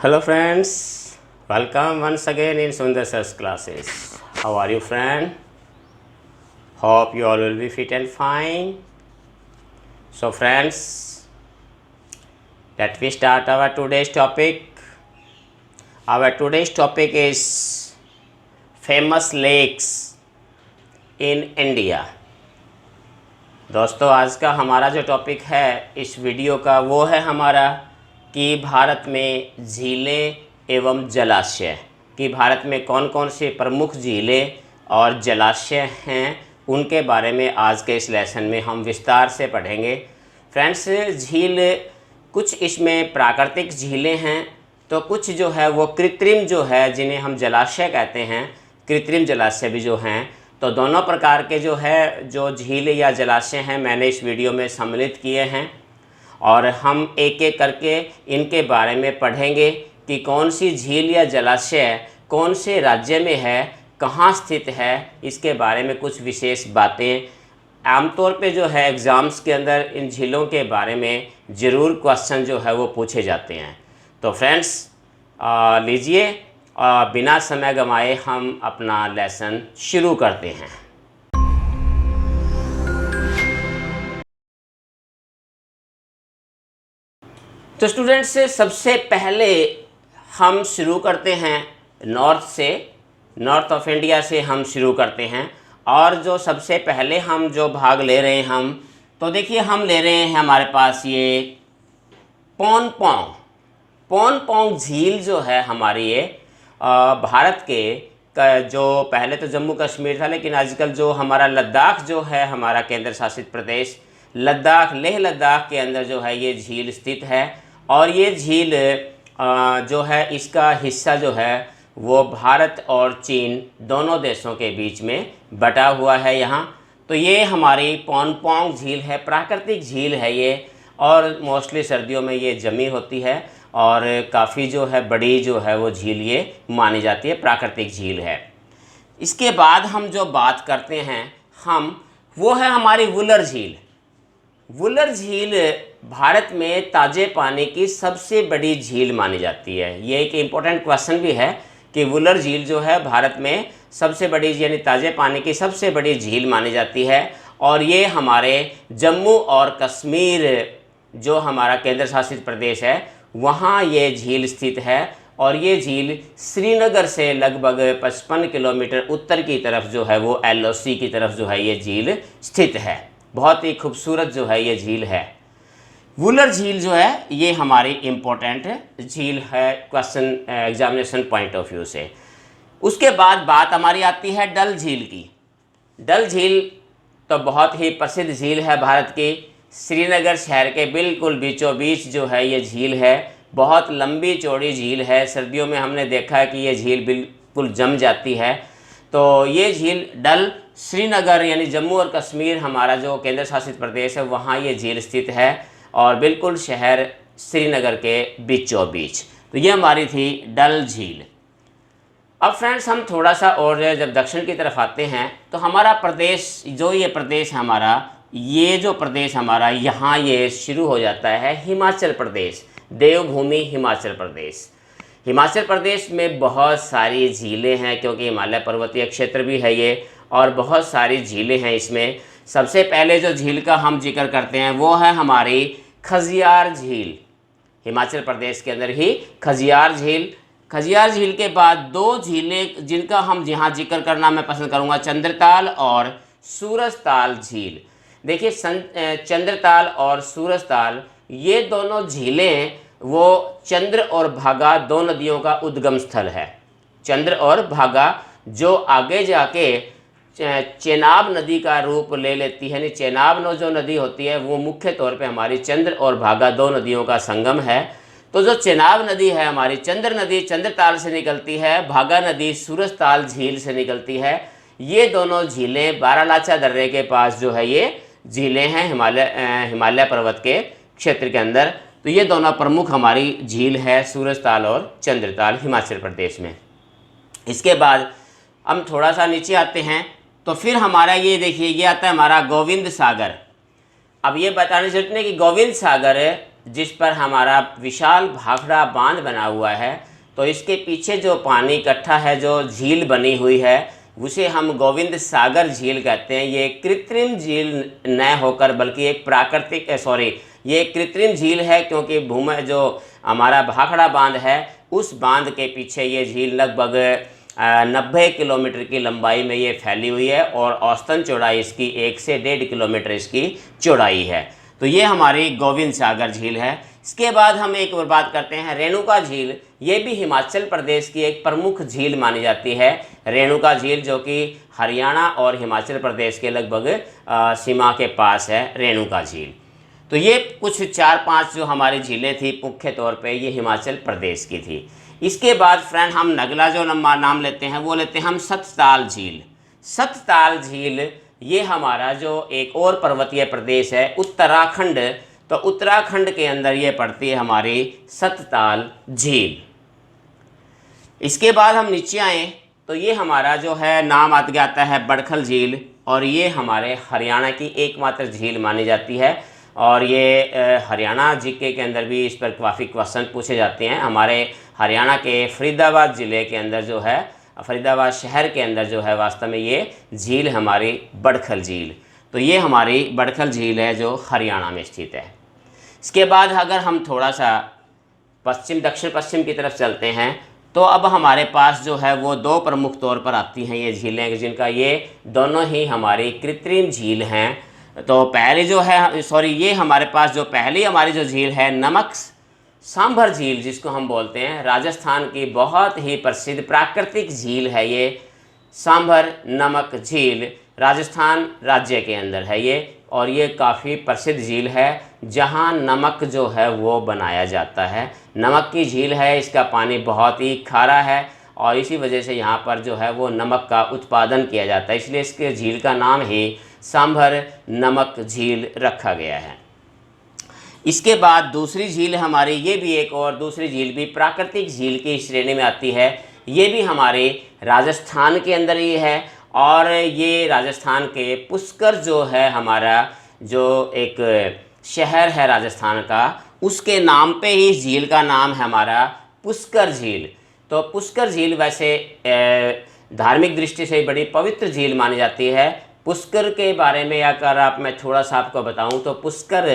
Hello friends, welcome once again in Sundar Sir's classes. How are you friend? Hope you all will be fit and fine. So friends, let me start our today's topic. Our today's topic is famous lakes in India. दोस्तों आज का हमारा जो topic है इस video का वो है हमारा कि भारत में झीलें एवं जलाशय कि भारत में कौन कौन से प्रमुख झीलें और जलाशय हैं उनके बारे में आज के इस लेसन में हम विस्तार से पढ़ेंगे। फ्रेंड्स, झील कुछ इसमें प्राकृतिक झीलें हैं तो कुछ जो है वो कृत्रिम जो है जिन्हें हम जलाशय कहते हैं, कृत्रिम जलाशय भी जो हैं। तो दोनों प्रकार के जो है जो झील या जलाशय हैं मैंने इस वीडियो में सम्मिलित किए हैं और हम एक एक करके इनके बारे में पढ़ेंगे कि कौन सी झील या जलाशय कौन से राज्य में है, कहाँ स्थित है, इसके बारे में कुछ विशेष बातें आमतौर पे जो है एग्ज़ाम्स के अंदर इन झीलों के बारे में ज़रूर क्वेश्चन जो है वो पूछे जाते हैं। तो फ्रेंड्स लीजिए बिना समय गंवाए हम अपना लेसन शुरू करते हैं। तो स्टूडेंट्स सबसे पहले हम शुरू करते हैं नॉर्थ से, नॉर्थ ऑफ इंडिया से हम शुरू करते हैं। और जो सबसे पहले हम जो भाग ले रहे हैं हम तो देखिए हम ले रहे हैं हमारे पास ये पोंग झील जो है हमारी ये भारत के जो पहले तो जम्मू कश्मीर था लेकिन आजकल जो हमारा लद्दाख जो है हमारा केंद्र शासित प्रदेश लद्दाख, लेह लद्दाख के अंदर जो है ये झील स्थित है। और ये झील जो है इसका हिस्सा जो है वो भारत और चीन दोनों देशों के बीच में बटा हुआ है यहाँ। तो ये हमारी पोंग झील है, प्राकृतिक झील है ये और मोस्टली सर्दियों में ये जमी होती है और काफ़ी जो है बड़ी जो है वो झील ये मानी जाती है, प्राकृतिक झील है। इसके बाद हम जो बात करते हैं वो है हमारी वुलर झील। वुलर झील भारत में ताज़े पानी की सबसे बड़ी झील मानी जाती है। ये एक इम्पोर्टेंट क्वेश्चन भी है कि वुलर झील जो है भारत में सबसे बड़ी यानी ताज़े पानी की सबसे बड़ी झील मानी जाती है और ये हमारे जम्मू और कश्मीर जो हमारा केंद्र शासित प्रदेश है वहाँ ये झील स्थित है। और ये झील श्रीनगर से लगभग 55 किलोमीटर उत्तर की तरफ जो है वो LOC की तरफ जो है ये झील स्थित है। बहुत ही खूबसूरत जो है ये झील है। वुलर झील जो है ये हमारी इम्पोर्टेंट झील है question examination point of view से। उसके बाद बात हमारी आती है डल झील की। डल झील तो बहुत ही प्रसिद्ध झील है भारत की। श्रीनगर शहर के बिल्कुल बीचों बीच जो है ये झील है। बहुत लंबी चौड़ी झील है। सर्दियों में हमने देखा है कि ये झील बिल्कुल जम जाती है। तो ये झील डल श्रीनगर यानी जम्मू और कश्मीर हमारा जो केंद्र शासित प्रदेश है वहाँ ये झील स्थित है और बिल्कुल शहर श्रीनगर के बीचों बीच। तो ये हमारी थी डल झील। अब फ्रेंड्स हम थोड़ा सा और जब दक्षिण की तरफ आते हैं तो हमारा प्रदेश जो ये प्रदेश हमारा ये जो प्रदेश हमारा यहाँ ये शुरू हो जाता है हिमाचल प्रदेश, देवभूमि हिमाचल प्रदेश। हिमाचल प्रदेश में बहुत सारी झीलें हैं क्योंकि हिमालय पर्वतीय क्षेत्र भी है ये और बहुत सारी झीलें हैं इसमें। सबसे पहले जो झील का हम जिक्र करते हैं वो है हमारी खजियार झील। हिमाचल प्रदेश के अंदर ही खजियार झील। खजियार झील के बाद दो झीलें जिनका हम यहाँ जिक्र करना मैं पसंद करूँगा, चंद्रताल और सूरजताल झील। देखिए चंद्रताल और सूरजताल ये दोनों झीलें वो चंद्र और भागा दो नदियों का उद्गम स्थल है। चंद्र और भागा जो आगे जाके चेनाब नदी का रूप ले लेती है। यानी चेनाब जो नदी होती है वो मुख्य तौर पे हमारी चंद्र और भागा दो नदियों का संगम है। तो जो चेनाब नदी है हमारी चंद्र नदी चंद्रताल से निकलती है, भागा नदी सूरजताल झील से निकलती है। ये दोनों झीलें बारालाचा दर्रे के पास जो है ये झीलें हैं हिमालय पर्वत के क्षेत्र के अंदर। तो ये दोनों प्रमुख हमारी झील है सूरजताल और चंद्रताल हिमाचल प्रदेश में। इसके बाद हम थोड़ा सा नीचे आते हैं तो फिर हमारा ये देखिए ये आता है हमारा गोविंद सागर। अब ये बताने जरूरत नहीं कि गोविंद सागर जिस पर हमारा विशाल भाखड़ा बांध बना हुआ है, तो इसके पीछे जो पानी इकट्ठा है, जो झील बनी हुई है, उसे हम गोविंद सागर झील कहते हैं। ये कृत्रिम झील न होकर बल्कि एक प्राकृतिक ये एक कृत्रिम झील है, क्योंकि भूमि जो हमारा भाखड़ा बांध है उस बांध के पीछे ये झील लगभग 90 किलोमीटर की लंबाई में ये फैली हुई है और औसतन चौड़ाई इसकी 1 से 1.5 किलोमीटर इसकी चौड़ाई है। तो ये हमारी गोविंद सागर झील है। इसके बाद हम एक और बात करते हैं रेणुका झील। ये भी हिमाचल प्रदेश की एक प्रमुख झील मानी जाती है। रेणुका झील जो कि हरियाणा और हिमाचल प्रदेश के लगभग सीमा के पास है रेणुका झील। तो ये कुछ 4-5 जो हमारी झीलें थी मुख्य तौर पे ये हिमाचल प्रदेश की थी। इसके बाद फ्रेंड हम अगला जो नाम लेते हैं वो लेते हैं हम सतताल झील। सतताल झील ये हमारा जो एक और पर्वतीय प्रदेश है उत्तराखंड, तो उत्तराखंड के अंदर ये पड़ती है हमारी सतताल झील। इसके बाद हम नीचे आए तो ये हमारा जो है नाम आता है बड़खल झील, और ये हमारे हरियाणा की एकमात्र झील मानी जाती है। और ये हरियाणा जीके के अंदर भी इस पर काफ़ी क्वेश्चन पूछे जाते हैं। हमारे हरियाणा के फरीदाबाद ज़िले के अंदर जो है, फरीदाबाद शहर के अंदर जो है वास्तव में ये झील हमारी बड़खल झील। तो ये हमारी बड़खल झील है जो हरियाणा में स्थित है। इसके बाद अगर हम थोड़ा सा दक्षिण पश्चिम की तरफ चलते हैं तो अब हमारे पास जो है वो 2 प्रमुख तौर पर आती हैं ये झीलें, जिनका ये दोनों ही हमारी कृत्रिम झील हैं। तो पहली जो है ये हमारे पास जो पहली हमारी जो झील है नमक सांभर झील जिसको हम बोलते हैं, राजस्थान की बहुत ही प्रसिद्ध प्राकृतिक झील है ये सांभर नमक झील, राजस्थान राज्य के अंदर है ये। और ये काफ़ी प्रसिद्ध झील है जहाँ नमक जो है वो बनाया जाता है। नमक की झील है, इसका पानी बहुत ही खारा है और इसी वजह से यहाँ पर जो है वो नमक का उत्पादन किया जाता है, इसलिए इसके झील का नाम ही सांभर नमक झील रखा गया है। इसके बाद दूसरी झील हमारी, ये भी एक और दूसरी झील भी प्राकृतिक झील की श्रेणी में आती है। ये भी हमारे राजस्थान के अंदर ही है और ये राजस्थान के पुष्कर जो है हमारा जो एक शहर है राजस्थान का, उसके नाम पे ही झील का नाम है हमारा पुष्कर झील। तो पुष्कर झील वैसे धार्मिक दृष्टि से बड़ी पवित्र झील मानी जाती है। पुष्कर के बारे में अगर मैं थोड़ा सा आपको बताऊं तो पुष्कर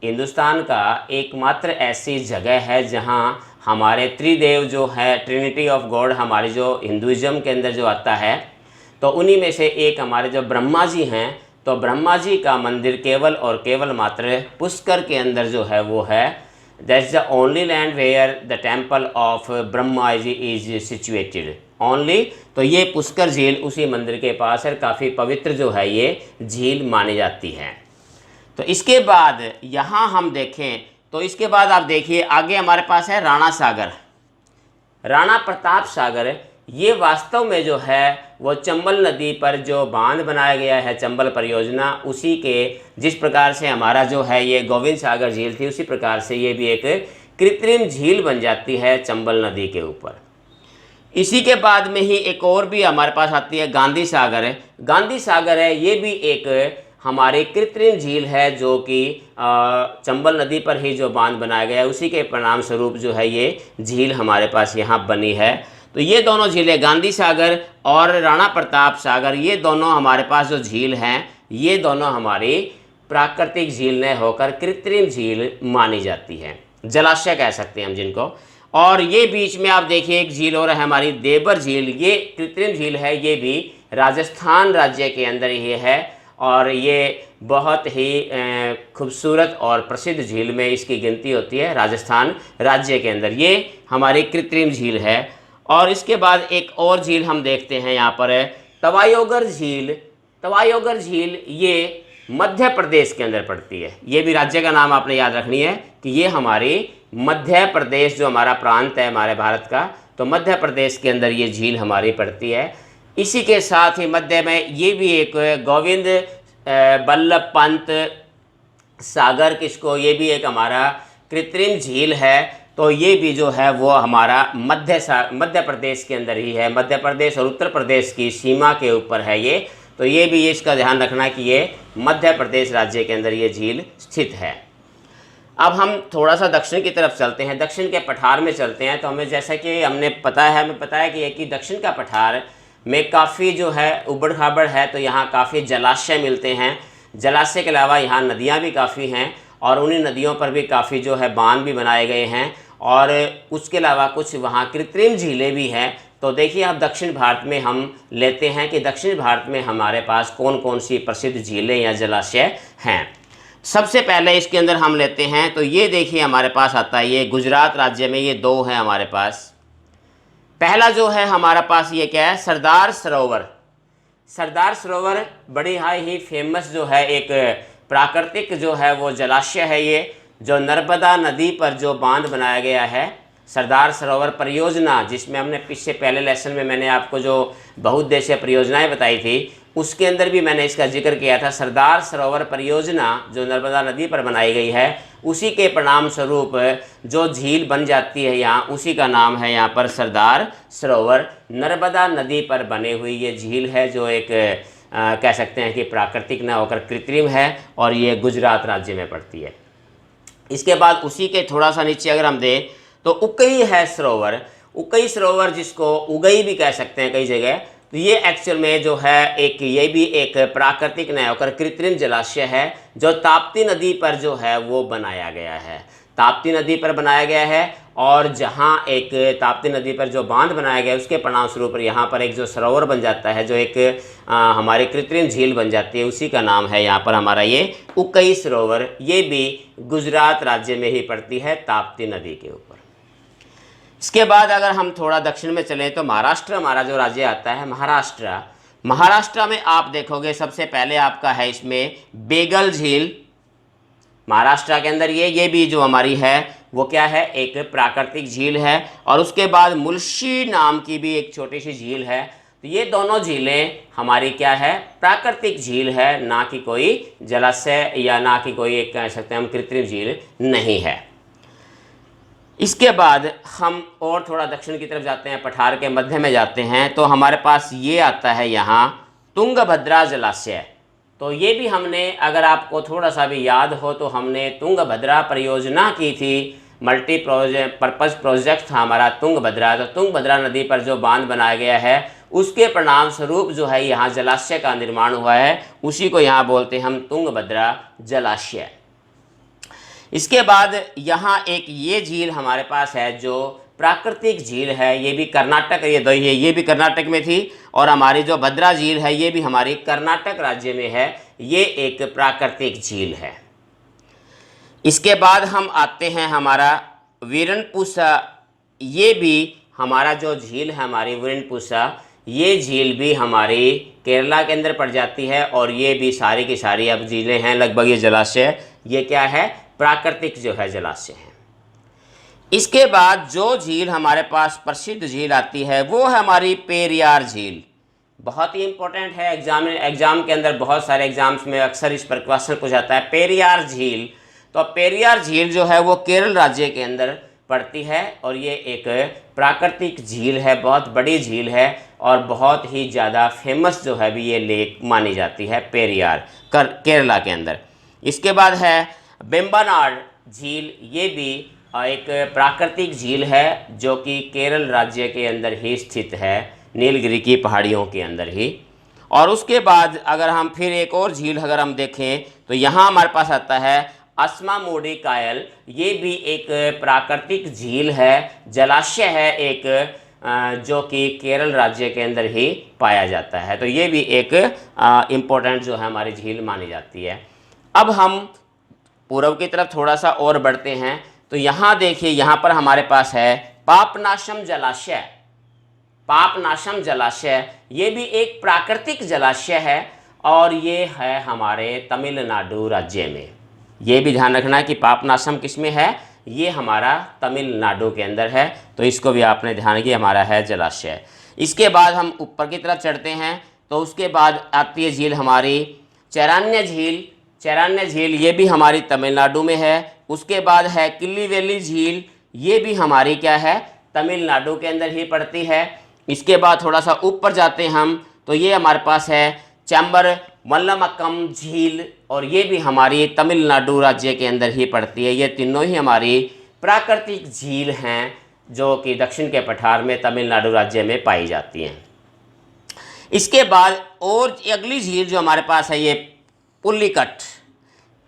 हिंदुस्तान का एकमात्र ऐसी जगह है जहां हमारे त्रिदेव जो है, ट्रिनिटी ऑफ गॉड हमारी जो हिंदुइज्म के अंदर जो आता है, तो उन्हीं में से एक हमारे जो ब्रह्मा जी हैं, तो ब्रह्मा जी का मंदिर केवल और केवल मात्र पुष्कर के अंदर जो है वो है। That is the only land where the temple of Brahma ji is situated only. तो ये पुष्कर झील उसी मंदिर के पास है, काफ़ी पवित्र जो है ये झील मानी जाती है। तो इसके बाद यहाँ हम देखें तो इसके बाद आप देखिए आगे हमारे पास है राणा सागर, राणा प्रताप सागर। ये वास्तव में जो है वो चंबल नदी पर जो बांध बनाया गया है चंबल परियोजना, उसी के जिस प्रकार से हमारा जो है ये गोविंद सागर झील थी, उसी प्रकार से ये भी एक कृत्रिम झील बन जाती है चंबल नदी के ऊपर। इसी के बाद में ही एक और भी हमारे पास आती है गांधी सागर है। गांधी सागर है, ये भी एक हमारी कृत्रिम झील है जो कि चंबल नदी पर ही जो बांध बनाया गया है, उसी के परिणाम स्वरूप जो है ये झील हमारे पास यहाँ बनी है। तो ये दोनों झीलें गांधी सागर और राणा प्रताप सागर, ये दोनों हमारे पास जो झील हैं, ये दोनों हमारी प्राकृतिक झील न होकर कृत्रिम झील मानी जाती है, जलाशय कह सकते हैं हम जिनको। और ये बीच में आप देखिए एक झील और है हमारी देवर झील, ये कृत्रिम झील है, ये भी राजस्थान राज्य के अंदर ही है और ये बहुत ही खूबसूरत और प्रसिद्ध झील में इसकी गिनती होती है राजस्थान राज्य के अंदर। ये हमारी कृत्रिम झील है। और इसके बाद एक और झील हम देखते हैं यहाँ पर है तवायोगर झील। तवायोगर झील ये मध्य प्रदेश के अंदर पड़ती है। ये भी राज्य का नाम आपने याद रखनी है कि ये हमारी मध्य प्रदेश जो हमारा प्रांत है हमारे भारत का, तो मध्य प्रदेश के अंदर ये झील हमारी पड़ती है। इसी के साथ ही मध्य में ये भी एक गोविंद बल्लभ पंत सागर, किसको ये भी एक हमारा कृत्रिम झील है। तो ये भी जो है वो हमारा मध्य प्रदेश के अंदर ही है, मध्य प्रदेश और उत्तर प्रदेश की सीमा के ऊपर है ये। तो ये भी इसका ध्यान रखना कि ये मध्य प्रदेश राज्य के अंदर ये झील स्थित है। अब हम थोड़ा सा दक्षिण की तरफ चलते हैं, दक्षिण के पठार में चलते हैं। तो हमें जैसा कि हमें पता है कि दक्षिण का पठार में काफ़ी जो है उबड़ खाबड़ है, तो यहाँ काफ़ी जलाशय मिलते हैं। जलाशय के अलावा यहाँ नदियाँ भी काफ़ी हैं और उन्हीं नदियों पर भी काफ़ी जो है बांध भी बनाए गए हैं, और उसके अलावा कुछ वहाँ कृत्रिम झीलें भी हैं। तो देखिए अब दक्षिण भारत में हम लेते हैं कि दक्षिण भारत में हमारे पास कौन कौन सी प्रसिद्ध झीलें या जलाशय हैं। सबसे पहले इसके अंदर हम लेते हैं, तो ये देखिए हमारे पास आता है, ये गुजरात राज्य में ये दो हैं हमारे पास। पहला जो है हमारा पास ये क्या है, सरदार सरोवर। सरदार सरोवर बड़ी ही फेमस जो है एक प्राकृतिक जो है वो जलाशय है, ये जो नर्मदा नदी पर जो बांध बनाया गया है, सरदार सरोवर परियोजना, जिसमें हमने पहले लेसन में मैंने आपको जो बहुउद्देशीय परियोजनाएं बताई थी, उसके अंदर भी मैंने इसका जिक्र किया था। सरदार सरोवर परियोजना जो नर्मदा नदी पर बनाई गई है, उसी के परिणाम स्वरूप जो झील बन जाती है यहाँ, उसी का नाम है यहाँ पर सरदार सरोवर। नर्मदा नदी पर बनी हुई ये झील है, जो एक कह सकते हैं कि प्राकृतिक न होकर कृत्रिम है, और ये गुजरात राज्य में पड़ती है। इसके बाद उसी के थोड़ा सा नीचे अगर हम दें तो उकई है सरोवर। उकई सरोवर जिसको उगई भी कह सकते हैं कई जगह, तो ये एक्चुअल में जो है ये भी एक प्राकृतिक न होकर कृत्रिम जलाशय है, जो ताप्ती नदी पर जो है वो बनाया गया है। ताप्ती नदी पर बनाया गया है, और जहाँ एक ताप्ती नदी पर जो बांध बनाया गया है, उसके परिणाम स्वरूप यहाँ पर एक जो सरोवर बन जाता है, जो एक हमारी कृत्रिम झील बन जाती है, उसी का नाम है यहाँ पर हमारा ये उकई सरोवर। ये भी गुजरात राज्य में ही पड़ती है, ताप्ती नदी के ऊपर। इसके बाद अगर हम थोड़ा दक्षिण में चलें तो महाराष्ट्र हमारा जो राज्य आता है, महाराष्ट्र में आप देखोगे सबसे पहले आपका है इसमें बेगल झील। महाराष्ट्र के अंदर ये भी जो हमारी है वो क्या है, एक प्राकृतिक झील है। और उसके बाद मुल्शी नाम की भी एक छोटी सी झील है। तो ये दोनों झीलें हमारी क्या है, प्राकृतिक झील है, ना कि कोई जलाशय या ना कि कोई एक कह सकते हैं हम कृत्रिम झील नहीं है। इसके बाद हम और थोड़ा दक्षिण की तरफ जाते हैं, पठार के मध्य में जाते हैं, तो हमारे पास ये आता है यहाँ तुंगभद्रा जलाशय। तो ये भी हमने, अगर आपको थोड़ा सा भी याद हो, तो हमने तुंगभद्रा परियोजना की थी, मल्टी पर्पज़ प्रोजेक्ट था हमारा तुंगभद्रा। तो तुंगभद्रा नदी पर जो बांध बनाया गया है, उसके परिणाम स्वरूप जो है यहाँ जलाशय का निर्माण हुआ है, उसी को यहाँ बोलते हैं हम तुंगभद्रा जलाशय। इसके बाद यहाँ एक ये झील हमारे पास है जो प्राकृतिक झील है, ये भी कर्नाटक, ये भी कर्नाटक में थी, और हमारी जो भद्रा झील है ये भी हमारी कर्नाटक राज्य में है। ये एक प्राकृतिक झील है। इसके बाद हम आते हैं हमारा वीरनपुसा। ये भी हमारा जो झील है हमारी वीरनपुसा, ये झील भी हमारी केरला के अंदर पड़ जाती है, और ये भी सारी की सारी अब झीलें हैं लगभग, ये जलाशय ये क्या है, प्राकृतिक जो है जलाशय है। इसके बाद जो झील हमारे पास प्रसिद्ध झील आती है वो है हमारी पेरियार झील। बहुत ही इंपॉर्टेंट है, एग्जाम के अंदर बहुत सारे एग्जाम्स में अक्सर इस पर क्वेश्चन पूछा जाता है, पेरियार झील। तो पेरियार झील जो है वो केरल राज्य के अंदर पड़ती है, और ये एक प्राकृतिक झील है, बहुत बड़ी झील है, और बहुत ही ज़्यादा फेमस जो है भी ये लेक मानी जाती है पेरियार केरला के अंदर। इसके बाद है वेम्बनाड झील। ये भी एक प्राकृतिक झील है, जो कि केरल राज्य के अंदर ही स्थित है, नीलगिरी की पहाड़ियों के अंदर ही। और उसके बाद अगर हम फिर एक और झील अगर हम देखें तो यहाँ हमारे पास आता है अस्मामूडी कायल। ये भी एक प्राकृतिक झील है, जलाशय है एक, जो कि केरल राज्य के अंदर ही पाया जाता है। तो ये भी एक इम्पोर्टेंट जो है हमारी झील मानी जाती है। अब हम पूर्व की तरफ थोड़ा सा और बढ़ते हैं, तो यहाँ देखिए, यहाँ पर हमारे पास है पापनाशम जलाशय। पापनाशम जलाशय ये भी एक प्राकृतिक जलाशय है, और ये है हमारे तमिलनाडु राज्य में। ये भी ध्यान रखना है कि पापनाशम किस में है, ये हमारा तमिलनाडु के अंदर है, तो इसको भी आपने ध्यान किया, हमारा है जलाशय। इसके बाद हम ऊपर की तरफ चढ़ते हैं, तो उसके बाद आती है झील हमारी चैरान्य झील। चैरान्य झील ये भी हमारी तमिलनाडु में है। उसके बाद है किल्ली वैली झील, ये भी हमारी क्या है, तमिलनाडु के अंदर ही पड़ती है। इसके बाद थोड़ा सा ऊपर जाते हैं हम, तो ये हमारे पास है चैम्बर मल्लमक्कम झील। और ये भी हमारी तमिलनाडु राज्य के अंदर ही पड़ती है। ये तीनों ही हमारी प्राकृतिक झील हैं जो कि दक्षिण के पठार में तमिलनाडु राज्य में पाई जाती हैं। इसके बाद और अगली झील जो हमारे पास है ये पुलिकट।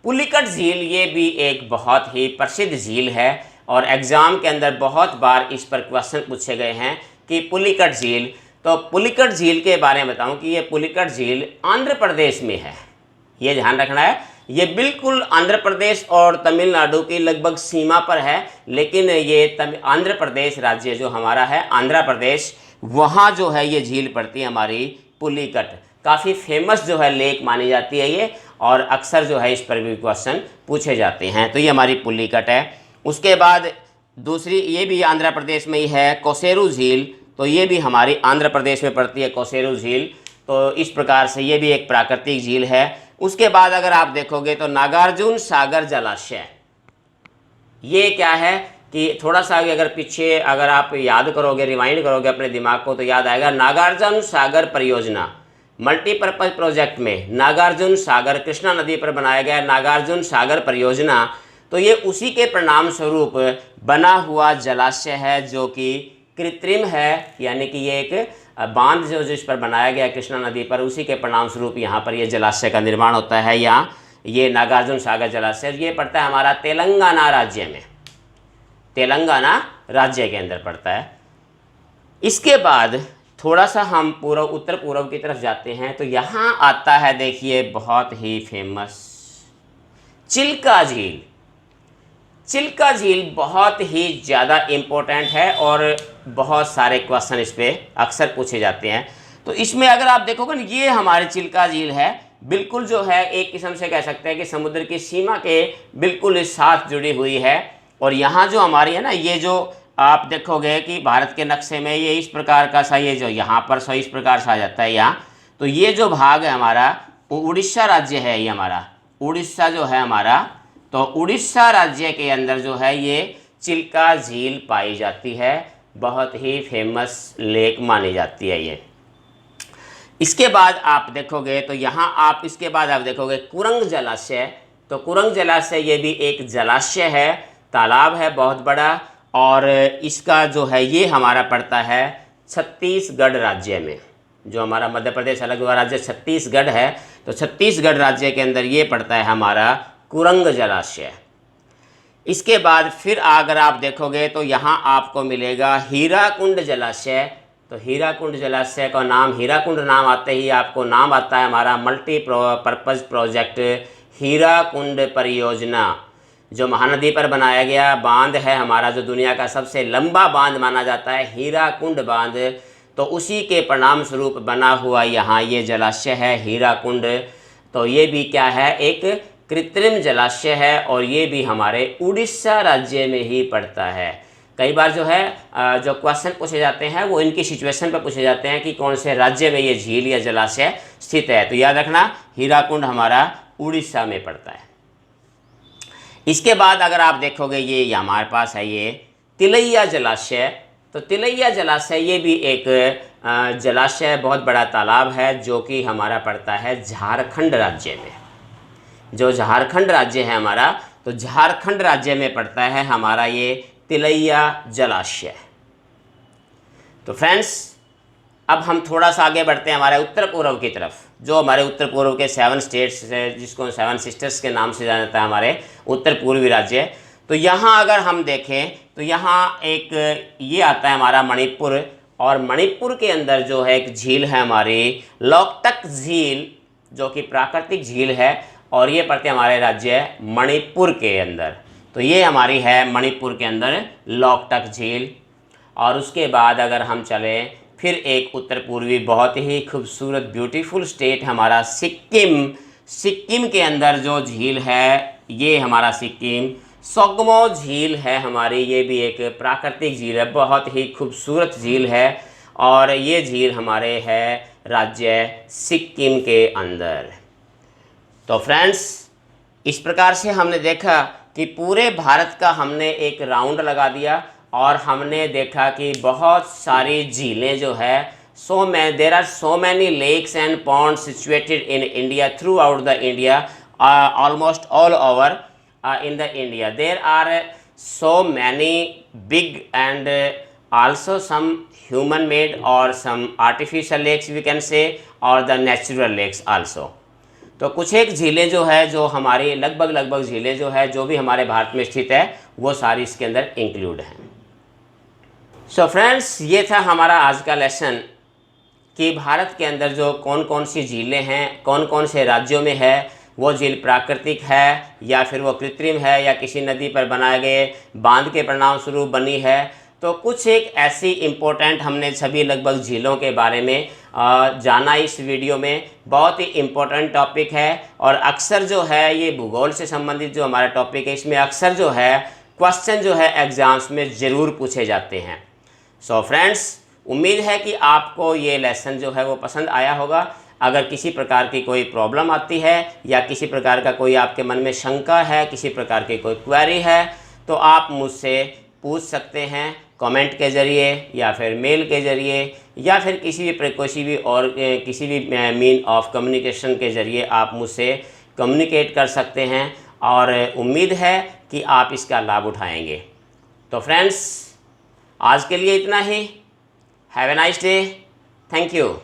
पुलिकट झील ये भी एक बहुत ही प्रसिद्ध झील है और एग्ज़ाम के अंदर बहुत बार इस पर क्वेश्चन पूछे गए हैं कि पुलिकट झील। तो पुलिकट झील के बारे में बताऊं कि ये पुलिकट झील आंध्र प्रदेश में है। ये ध्यान रखना है, ये बिल्कुल आंध्र प्रदेश और तमिलनाडु की लगभग सीमा पर है, लेकिन ये आंध्र प्रदेश राज्य जो हमारा है आंध्र प्रदेश, वहाँ जो है ये झील पड़ती है हमारी पुलिकट। काफ़ी फेमस जो है लेक मानी जाती है ये, और अक्सर जो है इस पर भी क्वेश्चन पूछे जाते हैं। तो ये हमारी पुलिकट है। उसके बाद दूसरी ये भी आंध्र प्रदेश में ही है कोसेरू झील। तो ये भी हमारी आंध्र प्रदेश में पड़ती है कोसेरू झील। तो इस प्रकार से ये भी एक प्राकृतिक झील है। उसके बाद अगर आप देखोगे तो नागार्जुन सागर जलाशय, ये क्या है कि थोड़ा सा अगर पीछे अगर आप याद करोगे, रिवाइंड करोगे अपने दिमाग को, तो याद आएगा नागार्जुन सागर परियोजना मल्टीपर्पज़ प्रोजेक्ट में नागार्जुन सागर, कृष्णा नदी पर बनाया गया नागार्जुन सागर परियोजना। तो ये उसी के परिणाम स्वरूप बना हुआ जलाशय है जो कि कृत्रिम है, यानी कि ये एक बांध जो इस पर बनाया गया कृष्णा नदी पर, उसी के परिणाम स्वरूप यहाँ पर ये जलाशय का निर्माण होता है। यहाँ ये नागार्जुन सागर जलाशय ये पड़ता है हमारा तेलंगाना राज्य में, तेलंगाना राज्य के अंदर पड़ता है। इसके बाद थोड़ा सा हम पूर्व उत्तर पूर्व की तरफ जाते हैं तो यहाँ आता है, देखिए बहुत ही फेमस चिल्का झील। चिल्का झील बहुत ही ज़्यादा इम्पोर्टेंट है और बहुत सारे क्वेश्चन इस पर अक्सर पूछे जाते हैं। तो इसमें अगर आप देखोगे ना, ये हमारी चिल्का झील है, बिल्कुल जो है एक किस्म से कह सकते हैं कि समुद्र की सीमा के बिल्कुल इस साथ जुड़ी हुई है। और यहाँ जो हमारी है ना, ये जो आप देखोगे कि भारत के नक्शे में ये इस प्रकार का सा, ये जो यहाँ पर सा इस प्रकार से आ जाता है यहाँ। तो ये जो भाग है हमारा वो उड़ीसा राज्य है, ये हमारा उड़ीसा जो है हमारा, तो उड़ीसा राज्य के अंदर जो है ये चिल्का झील पाई जाती है। बहुत ही फेमस लेक मानी जाती है ये। इसके बाद आप देखोगे तो यहाँ आप इसके बाद आप देखोगे कुरंग जलाशय। तो कुरंग जलाशय ये भी एक जलाशय है, तालाब है बहुत बड़ा, और इसका जो है ये हमारा पड़ता है छत्तीसगढ़ राज्य में। जो हमारा मध्य प्रदेश अलग हुआ राज्य छत्तीसगढ़ है, तो छत्तीसगढ़ राज्य के अंदर ये पड़ता है हमारा कुरंग जलाशय। इसके बाद फिर अगर आप देखोगे तो यहाँ आपको मिलेगा हीराकुंड जलाशय। तो हीराकुंड जलाशय का नाम, हीराकुंड नाम आते ही आपको नाम आता है हमारा मल्टीपर्पज़ प्रोजेक्ट हीराकुंड परियोजना, जो महानदी पर बनाया गया बांध है हमारा, जो दुनिया का सबसे लंबा बांध माना जाता है हीराकुंड बांध। तो उसी के परिणाम स्वरूप बना हुआ यहाँ ये जलाशय है हीराकुंड। तो ये भी क्या है, एक कृत्रिम जलाशय है और ये भी हमारे उड़ीसा राज्य में ही पड़ता है। कई बार जो है जो क्वेश्चन पूछे जाते हैं वो इनकी सिचुएशन पर पूछे जाते हैं कि कौन से राज्य में ये झील या जलाशय स्थित है। तो याद रखना हीराकुंड हमारा उड़ीसा में पड़ता है। इसके बाद अगर आप देखोगे ये हमारे पास है ये तिलैया जलाशय। तो तिलैया जलाशय ये भी एक जलाशय, बहुत बड़ा तालाब है जो कि हमारा पड़ता है झारखंड राज्य में। जो झारखंड राज्य है हमारा, तो झारखंड राज्य में पड़ता है हमारा ये तिलैया जलाशय। तो फ्रेंड्स अब हम थोड़ा सा आगे बढ़ते हैं हमारे उत्तर पूर्व की तरफ। जो हमारे उत्तर पूर्व के 7 स्टेट्स है, जिसको 7 सिस्टर्स के नाम से जाना जाता है, हमारे उत्तर पूर्वी राज्य। तो यहाँ अगर हम देखें तो यहाँ एक ये आता है हमारा मणिपुर, और मणिपुर के अंदर जो है एक झील है हमारी लोकटक झील, जो कि प्राकृतिक झील है, और ये पड़ते हमारे राज्य मणिपुर के अंदर। तो ये हमारी है मणिपुर के अंदर लोकटक झील। और उसके बाद अगर हम चलें फिर एक उत्तर पूर्वी बहुत ही खूबसूरत ब्यूटीफुल स्टेट हमारा सिक्किम। सिक्किम के अंदर जो झील है ये हमारा सिक्किम सोगमो झील है हमारी। ये भी एक प्राकृतिक झील है, बहुत ही खूबसूरत झील है, और ये झील हमारे है राज्य सिक्किम के अंदर। तो फ्रेंड्स इस प्रकार से हमने देखा कि पूरे भारत का हमने एक राउंड लगा दिया और हमने देखा कि बहुत सारी झीलें जो है there are so many lakes and ponds situated in India throughout the India. almost all over in the India. There are so many big and also some human made or some artificial lakes we can say, or the natural lakes also. तो कुछ एक झीलें जो है, जो हमारी लगभग झीलें जो है, जो भी हमारे भारत में स्थित है, वो सारी इसके अंदर इंक्लूड हैं. सो फ्रेंड्स, ये था हमारा आज का लेसन कि भारत के अंदर जो कौन कौन सी झीलें हैं, कौन कौन से राज्यों में है, वो झील प्राकृतिक है या फिर वो कृत्रिम है या किसी नदी पर बनाए गए बांध के परिणाम स्वरूप बनी है. तो कुछ एक ऐसी इम्पोर्टेंट हमने सभी लगभग झीलों के बारे में जाना इस वीडियो में. बहुत ही इम्पोर्टेंट टॉपिक है और अक्सर जो है ये भूगोल से संबंधित जो हमारा टॉपिक है, इसमें अक्सर जो है क्वेश्चन जो है एग्ज़ाम्स में ज़रूर पूछे जाते हैं. सो फ्रेंड्स, उम्मीद है कि आपको ये लेसन जो है वो पसंद आया होगा. अगर किसी प्रकार की कोई प्रॉब्लम आती है या किसी प्रकार का कोई आपके मन में शंका है, किसी प्रकार की कोई क्वेरी है, तो आप मुझसे पूछ सकते हैं कमेंट के ज़रिए या फिर मेल के ज़रिए या फिर किसी भी मीन ऑफ कम्युनिकेशन के ज़रिए आप मुझसे कम्युनिकेट कर सकते हैं और उम्मीद है कि आप इसका लाभ उठाएंगे. तो फ्रेंड्स, आज के लिए इतना ही. Have a nice day. Thank you.